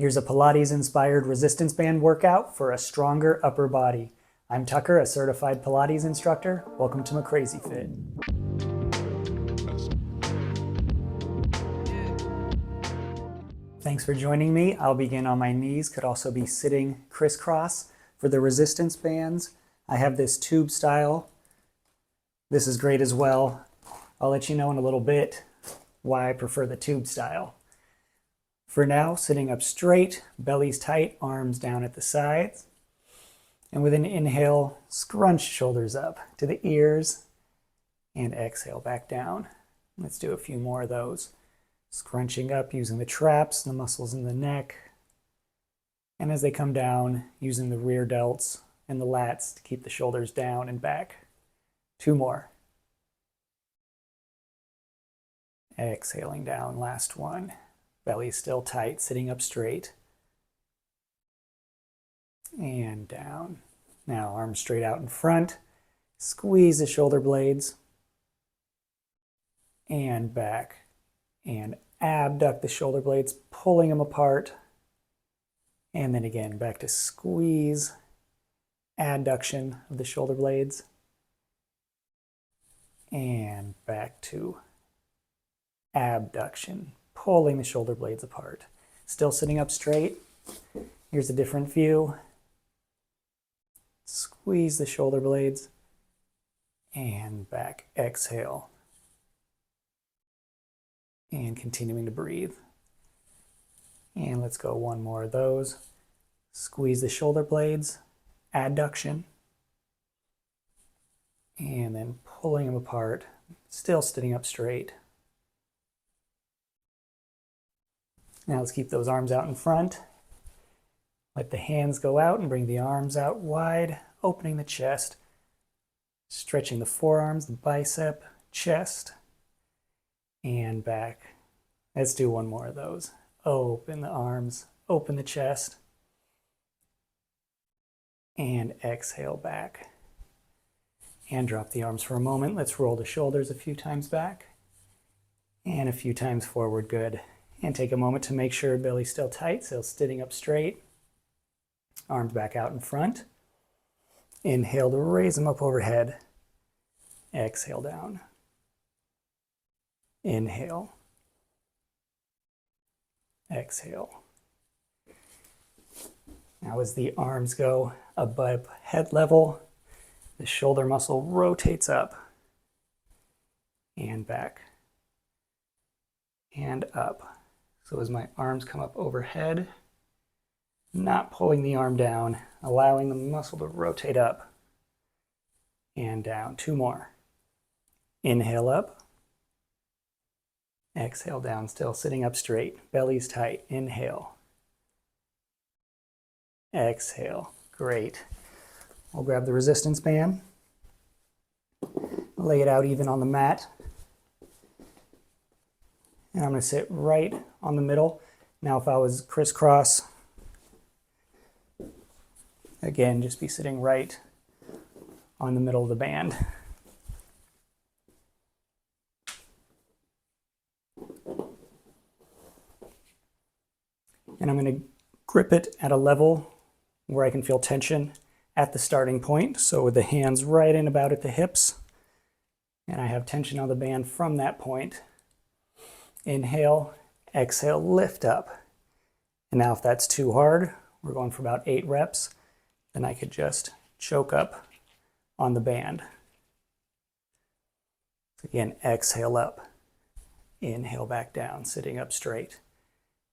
Here's a Pilates-inspired resistance band workout for a stronger upper body. I'm Tucker, a certified Pilates instructor. Welcome to McCrazy Fit. Thanks for joining me. I'll begin on my knees, could also be sitting crisscross. For the resistance bands, I have this tube style. This is great as well. I'll let you know in a little bit why I prefer the tube style. For now, sitting up straight, belly's tight, arms down at the sides. And with an inhale, scrunch shoulders up to the ears and exhale back down. Let's do a few more of those. Scrunching up using the traps, the muscles in the neck. And as they come down, using the rear delts and the lats to keep the shoulders down and back. Two more. Exhaling down, last one. Belly still tight, sitting up straight. And down. Now arms straight out in front. Squeeze the shoulder blades. And back. And abduct the shoulder blades, pulling them apart. And then again, back to squeeze. Adduction of the shoulder blades. And back to abduction. Pulling the shoulder blades apart. Still sitting up straight. Here's a different view. Squeeze the shoulder blades and back. Exhale. And continuing to breathe. And let's go one more of those. Squeeze the shoulder blades, adduction, and then pulling them apart, still sitting up straight. Now let's keep those arms out in front. Let the hands go out and bring the arms out wide, opening the chest, stretching the forearms, the bicep, chest, and back. Let's do one more of those. Open the arms, open the chest, and exhale back. And drop the arms for a moment. Let's roll the shoulders a few times back and a few times forward. Good. And take a moment to make sure belly's still tight, so sitting up straight. Arms back out in front. Inhale to raise them up overhead. Exhale down. Inhale. Exhale. Now as the arms go above head level, the shoulder muscle rotates up and back and up. So as my arms come up overhead, not pulling the arm down, allowing the muscle to rotate up and down. Two more. Inhale up. Exhale down, still sitting up straight. Belly's tight. Inhale. Exhale. Great. We'll grab the resistance band. Lay it out even on the mat. And I'm going to sit right on the middle. Now if I was crisscross, again, just be sitting right on the middle of the band. And I'm going to grip it at a level where I can feel tension at the starting point. So with the hands right in about at the hips. And I have tension on the band from that point. Inhale, exhale, lift up. And now if that's too hard, we're going for about 8 reps, then I could just choke up on the band. Again, exhale up. Inhale back down, sitting up straight.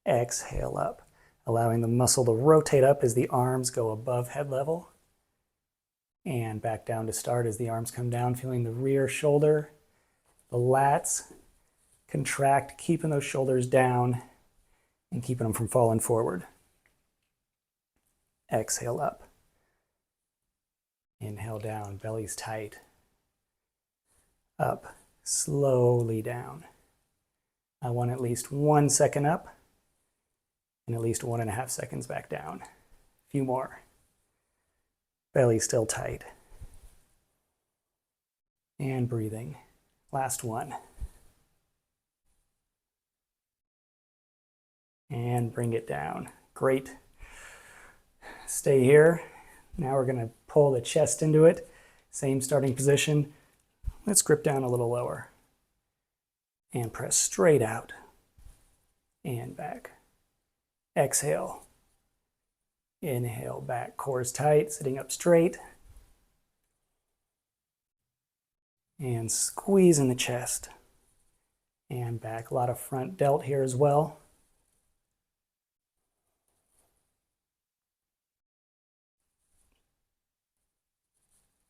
Exhale up, allowing the muscle to rotate up as the arms go above head level. And back down to start as the arms come down, feeling the rear shoulder, the lats contract, keeping those shoulders down and keeping them from falling forward. Exhale up. Inhale down, belly's tight. Up, slowly down. I want at least 1 second up and at least 1.5 seconds back down. A few more. Belly still tight. And breathing. Last one. And bring it down. Great. Stay here. Now we're going to pull the chest into it. Same starting position. Let's grip down a little lower. And press straight out. And back. Exhale. Inhale back. Core is tight, sitting up straight. And squeeze in the chest. And back. A lot of front delt here as well.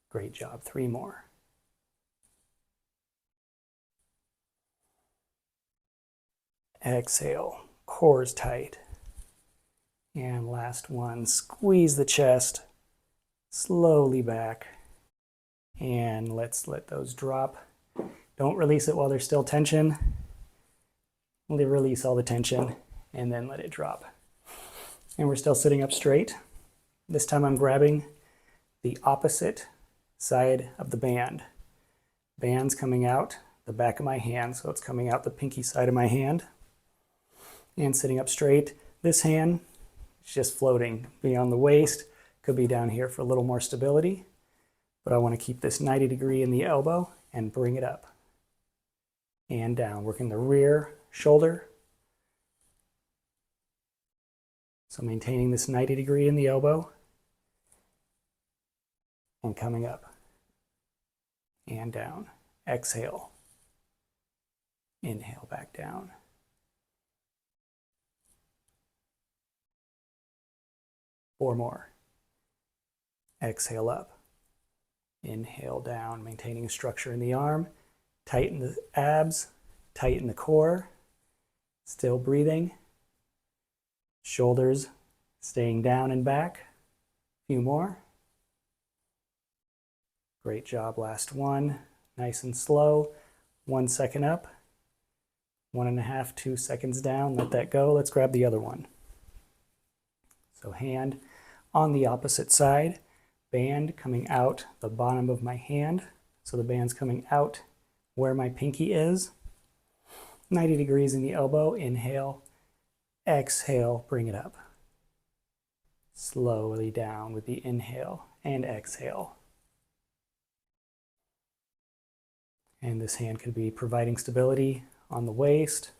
Great job. 3 more. Exhale. Core is tight. And last one. Squeeze the chest. Slowly back. And let's let those drop. Don't release it while there's still tension. Release all the tension and then let it drop. And we're still sitting up straight. This time I'm grabbing the opposite side of the band. Band's coming out the back of my hand, so it's coming out the pinky side of my hand. And sitting up straight. This hand is just floating beyond the waist. Could be down here for a little more stability. But I want to keep this 90 degree in the elbow and bring it up. And down, working the rear shoulder. So maintaining this 90 degree in the elbow. And coming up. And down. Exhale. Inhale back down. Four more. Exhale up. Inhale down, maintaining structure in the arm. Tighten the abs, tighten the core. Still breathing. Shoulders staying down and back. A few more. Great job, last one. Nice and slow. 1 second up. 1.5, 2 seconds down. Let that go. Let's grab the other one. So hand on the opposite side. Band coming out the bottom of my hand. So the band's coming out where my pinky is. 90 degrees in the elbow. Inhale. Exhale. Bring it up. Slowly down with the inhale and exhale. And this hand could be providing stability on the waist.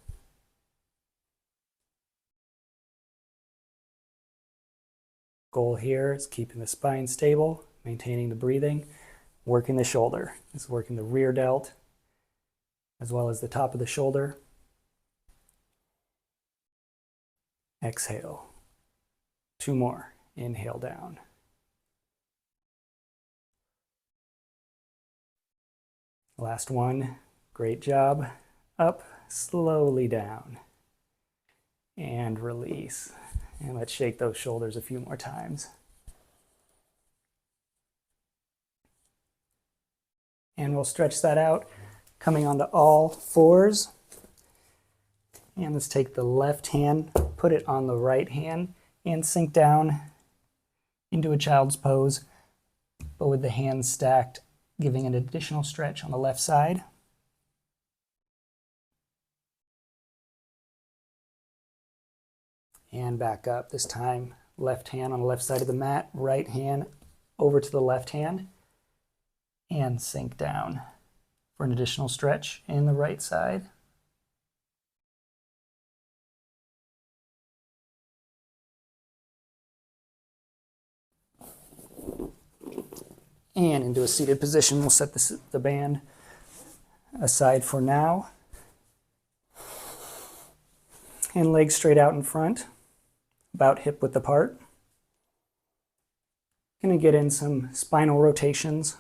Goal here is keeping the spine stable, maintaining the breathing, working the shoulder. This is working the rear delt as well as the top of the shoulder. Exhale. 2 more. Inhale down. Last one. Great job. Up, slowly down. And release. And let's shake those shoulders a few more times. And we'll stretch that out, coming onto all fours. And let's take the left hand, put it on the right hand, and sink down into a child's pose, but with the hands stacked, giving an additional stretch on the left side. And back up, this time left hand on the left side of the mat, right hand over to the left hand, and sink down for an additional stretch in the right side. And into a seated position, we'll set the band aside for now. And legs straight out in front, about hip width apart. Gonna get in some spinal rotations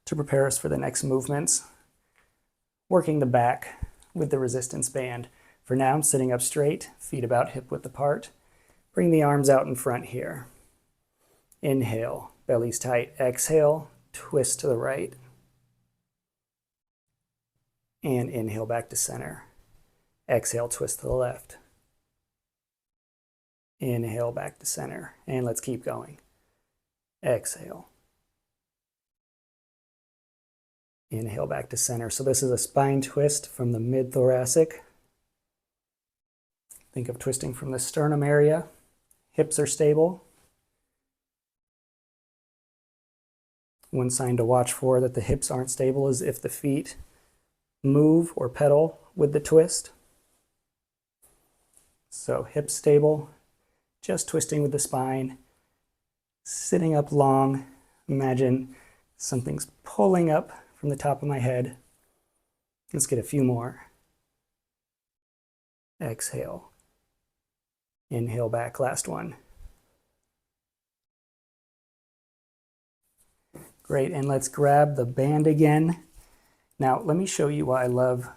to prepare us for the next movements. Working the back with the resistance band. For now, I'm sitting up straight, feet about hip width apart. Bring the arms out in front here. Inhale, belly's tight. Exhale, twist to the right. And inhale back to center. Exhale, twist to the left. Inhale back to center. And let's keep going. Exhale. Inhale back to center. So this is a spine twist from the mid-thoracic Think of twisting from the sternum area. Hips are stable. One sign to watch for that the hips aren't stable is if the feet move or pedal with the twist. So hips stable, just twisting with the spine, sitting up long. Imagine something's pulling up from the top of my head. Let's get a few more. Exhale. Inhale back, last one. Great, and let's grab the band again. Now, let me show you why I love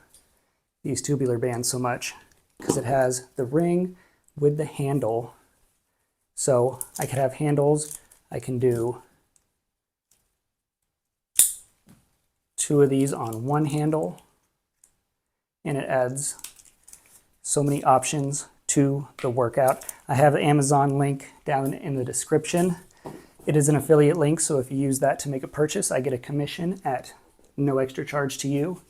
these tubular bands so much, because it has the ring with the handle. So I could have handles. I can do 2 of these on one handle, and it adds so many options to the workout. I have the Amazon link down in the description. It is an affiliate link, so if you use that to make a purchase, I get a commission at no extra charge to you.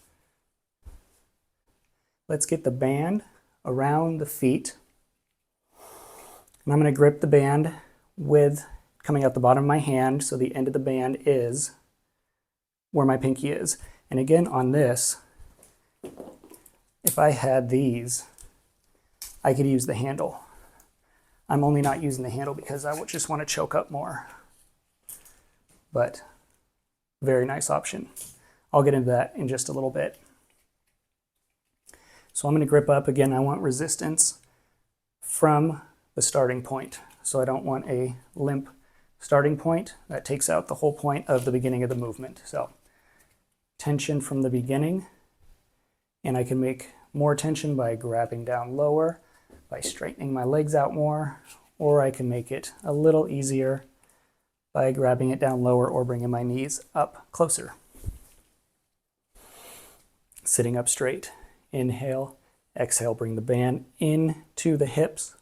Let's get the band around the feet. And I'm going to grip the band with coming out the bottom of my hand, so the end of the band is where my pinky is. And again, on this, if I had these, I could use the handle. I'm only not using the handle because I would just want to choke up more. But very nice option. I'll get into that in just a little bit. So I'm going to grip up. Again, I want resistance from the starting point. So I don't want a limp starting point. That takes out the whole point of the beginning of the movement. So tension from the beginning. And I can make more tension by grabbing down lower, by straightening my legs out more, or I can make it a little easier by grabbing it down lower or bringing my knees up closer. Sitting up straight. Inhale, exhale, bring the band into the hips,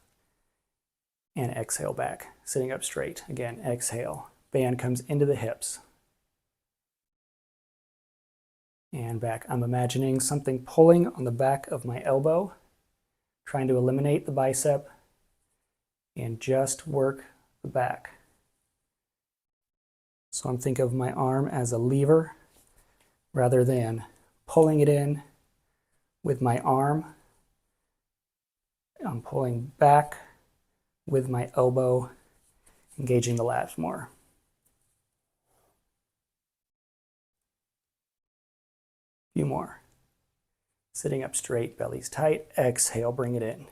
and exhale back. Sitting up straight. Again, exhale. Band comes into the hips. And back. I'm imagining something pulling on the back of my elbow, trying to eliminate the bicep and just work the back. So I'm thinking of my arm as a lever rather than pulling it in with my arm. I'm pulling back with my elbow, engaging the lats more. A few more. Sitting up straight, belly's tight. Exhale, bring it in.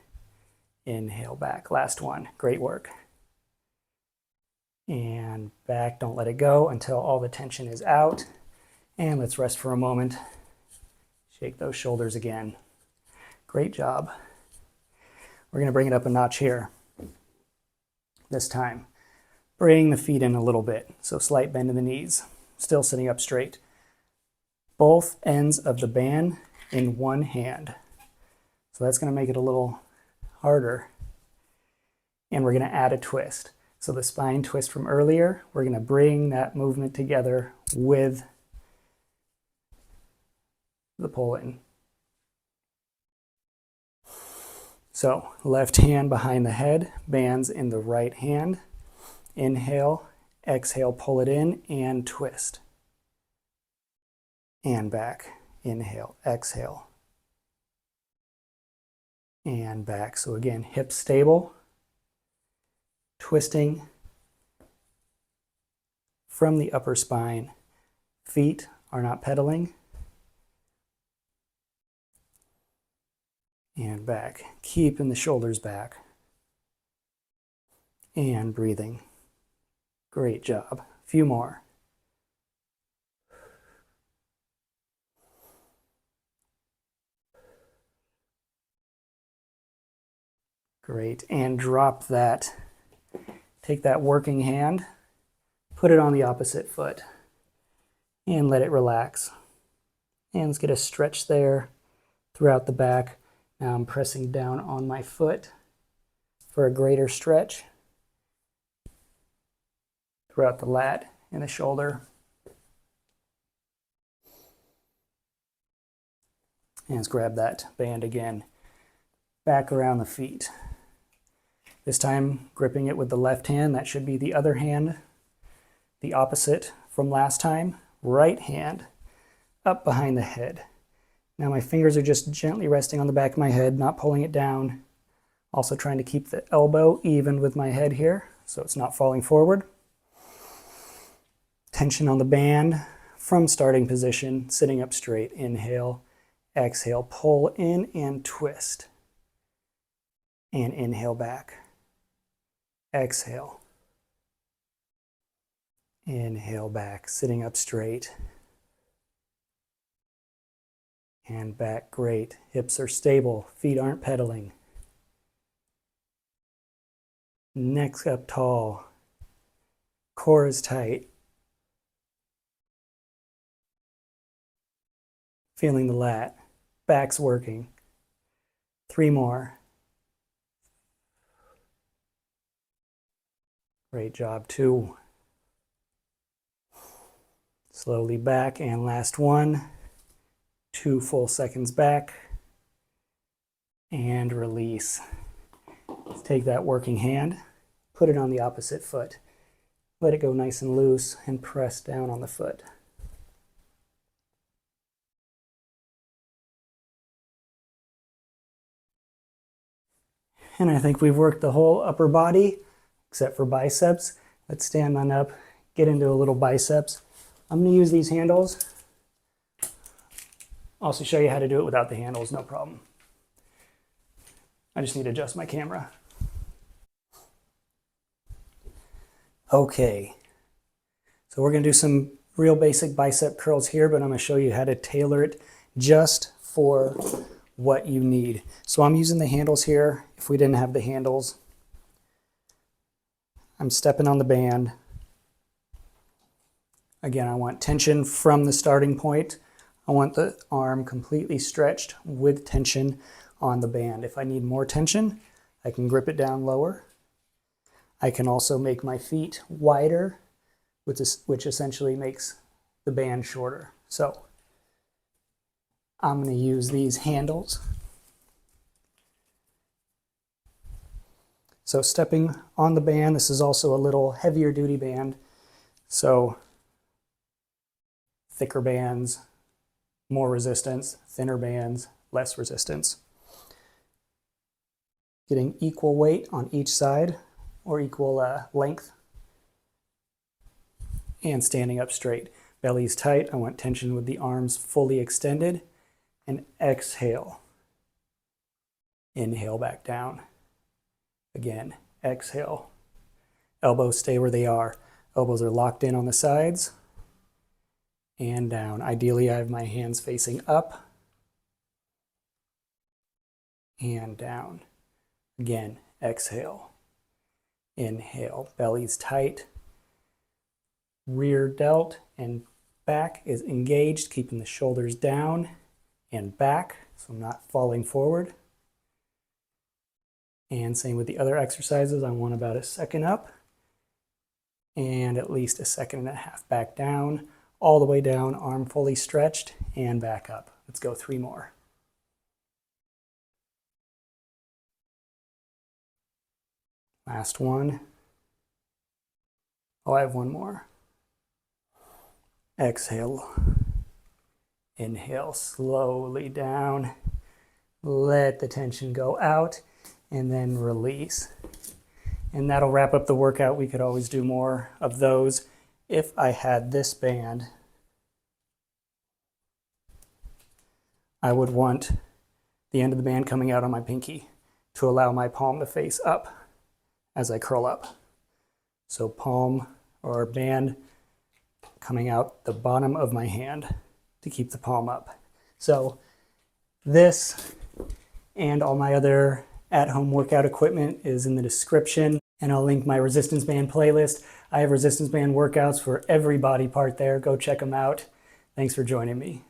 Inhale back. Last one. Great work. And back. Don't let it go until all the tension is out. And let's rest for a moment. Shake those shoulders again. Great job. We're going to bring it up a notch here. This time, bring the feet in a little bit. So slight bend in the knees. Still sitting up straight. Both ends of the band in one hand. So that's going to make it a little harder. And we're going to add a twist. So the spine twist from earlier, we're going to bring that movement together with the pull in. So left hand behind the head, bands in the right hand. Inhale, exhale, pull it in and twist. And back. Inhale, exhale. And back. So again, hips stable. Twisting from the upper spine. Feet are not pedaling. And back. Keeping the shoulders back. And breathing. Great job. A few more. Great. And drop that. Take that working hand, put it on the opposite foot, and let it relax. And let's get a stretch there throughout the back. Now I'm pressing down on my foot for a greater stretch throughout the lat and the shoulder. And let's grab that band again. back around the feet. This time gripping it with the left hand. That should be the other hand, the opposite from last time. Right hand up behind the head. Now my fingers are just gently resting on the back of my head, not pulling it down. Also trying to keep the elbow even with my head here so it's not falling forward. Tension on the band from starting position, sitting up straight. Inhale, exhale, pull in and twist. And inhale back. Exhale. Inhale back, sitting up straight. And back, great. Hips are stable, feet aren't pedaling. Neck up tall. Core is tight. Feeling the lat. Back's working. 3 more. Great job, 2. Slowly back, and last one. 2 full seconds back. And release. Let's take that working hand, put it on the opposite foot. Let it go nice and loose and press down on the foot. And I think we've worked the whole upper body, except for biceps. Let's stand on up, get into a little biceps. I'm going to use these handles. Also show you how to do it without the handles, no problem. I just need to adjust my camera. Okay, so we're going to do some real basic bicep curls here, but I'm going to show you how to tailor it just for what you need. So I'm using the handles here. If we didn't have the handles, I'm stepping on the band. Again, I want tension from the starting point. I want the arm completely stretched with tension on the band. If I need more tension, I can grip it down lower. I can also make my feet wider, which essentially makes the band shorter. So I'm going to use these handles. So stepping on the band, this is also a little heavier duty band. So thicker bands, more resistance, thinner bands, less resistance. Getting equal weight on each side or equal length. And standing up straight. Belly's tight. I want tension with the arms fully extended. And exhale. Inhale back down. Again, exhale. Elbows stay where they are. Elbows are locked in on the sides. And down. Ideally, I have my hands facing up. And down. Again, exhale. Inhale. Belly's tight. Rear delt and back is engaged, keeping the shoulders down and back, so I'm not falling forward. And same with the other exercises. I want about a second up and at least a second and a half back down, all the way down, arm fully stretched and back up. Let's go 3 more. Last one. Oh, I have 1 more. Exhale. Inhale slowly down. Let the tension go out and then release. And that'll wrap up the workout. We could always do more of those. If I had this band, I would want the end of the band coming out on my pinky to allow my palm to face up as I curl up. So palm or band coming out the bottom of my hand to keep the palm up. So this and all my other at-home workout equipment is in the description, and I'll link my resistance band playlist. I have resistance band workouts for every body part there. Go check them out. Thanks for joining me.